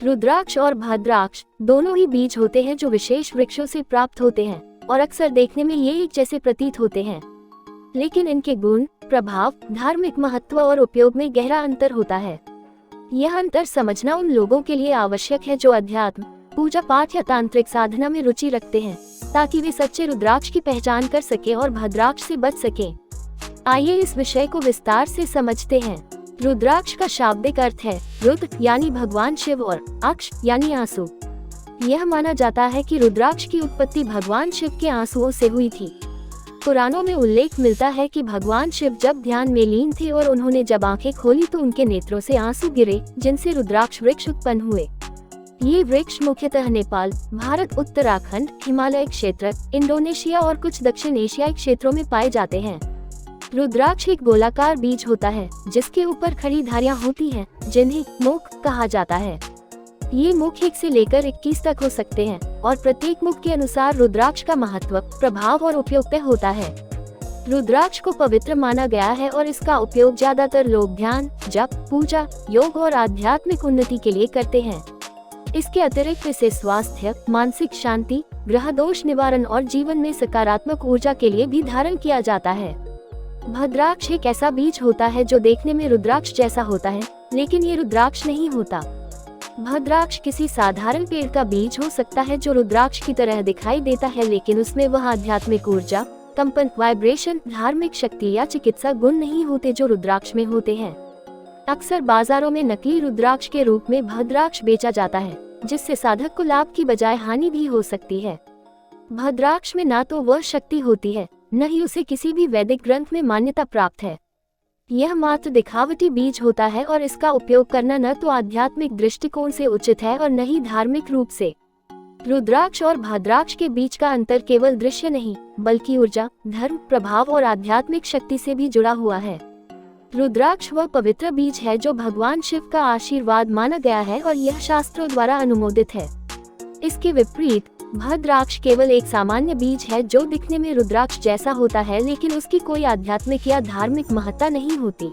रुद्राक्ष और भद्राक्ष दोनों ही बीज होते हैं जो विशेष वृक्षों से प्राप्त होते हैं और अक्सर देखने में ये एक जैसे प्रतीत होते हैं, लेकिन इनके गुण, प्रभाव, धार्मिक महत्व और उपयोग में गहरा अंतर होता है। यह अंतर समझना उन लोगों के लिए आवश्यक है जो अध्यात्म, पूजा पाठ या तांत्रिक साधना में रुचि रखते हैं, ताकि वे सच्चे रुद्राक्ष की पहचान कर सके और भद्राक्ष से बच सके। आइए इस विषय को विस्तार से समझते हैं। रुद्राक्ष का शाब्दिक अर्थ है रुद्र यानी भगवान शिव और अक्ष यानी आंसू। यह माना जाता है कि रुद्राक्ष की उत्पत्ति भगवान शिव के आंसुओं से हुई थी। पुराणों में उल्लेख मिलता है कि भगवान शिव जब ध्यान में लीन थे और उन्होंने जब आंखें खोली तो उनके नेत्रों से आंसू गिरे, जिनसे रुद्राक्ष वृक्ष उत्पन्न हुए। ये वृक्ष मुख्यतः नेपाल, भारत, उत्तराखंड, हिमालय क्षेत्र, इंडोनेशिया और कुछ दक्षिण एशियाई क्षेत्रों में पाए जाते हैं। रुद्राक्ष एक गोलाकार बीज होता है जिसके ऊपर खड़ी धारियां होती हैं, जिन्हें मुख कहा जाता है। ये मुख 1 से लेकर 21 तक हो सकते हैं और प्रत्येक मुख के अनुसार रुद्राक्ष का महत्व, प्रभाव और उपयोग तय होता है। रुद्राक्ष को पवित्र माना गया है और इसका उपयोग ज्यादातर लोग ध्यान, जप, पूजा, योग और आध्यात्मिक उन्नति के लिए करते हैं। इसके अतिरिक्त इसे स्वास्थ्य, मानसिक शांति, ग्रह दोष निवारण और जीवन में सकारात्मक ऊर्जा के लिए भी धारण किया जाता है। भद्राक्ष एक ऐसा बीज होता है जो देखने में रुद्राक्ष जैसा होता है, लेकिन ये रुद्राक्ष नहीं होता। भद्राक्ष किसी साधारण पेड़ का बीज हो सकता है जो रुद्राक्ष की तरह दिखाई देता है, लेकिन उसमें वह आध्यात्मिक ऊर्जा, कंपन, वाइब्रेशन, धार्मिक शक्ति या चिकित्सा गुण नहीं होते जो रुद्राक्ष में होते हैं। अक्सर बाजारों में नकली रुद्राक्ष के रूप में भद्राक्ष बेचा जाता है, जिससे साधक को लाभ की बजाय हानि भी हो सकती है। भद्राक्ष में न तो वह शक्ति होती है, न ही उसे किसी भी वैदिक ग्रंथ में मान्यता प्राप्त है। यह मात्र दिखावटी बीज होता है और इसका उपयोग करना न तो आध्यात्मिक दृष्टिकोण से उचित है और न ही धार्मिक रूप से। रुद्राक्ष और भद्राक्ष के बीच का अंतर केवल दृश्य नहीं, बल्कि ऊर्जा, धर्म, प्रभाव और आध्यात्मिक शक्ति से भी जुड़ा हुआ है। रुद्राक्ष वह पवित्र बीज है जो भगवान शिव का आशीर्वाद माना गया है और यह शास्त्रों द्वारा अनुमोदित है। इसके विपरीत भद्राक्ष केवल एक सामान्य बीज है जो दिखने में रुद्राक्ष जैसा होता है, लेकिन उसकी कोई आध्यात्मिक या धार्मिक महत्ता नहीं होती।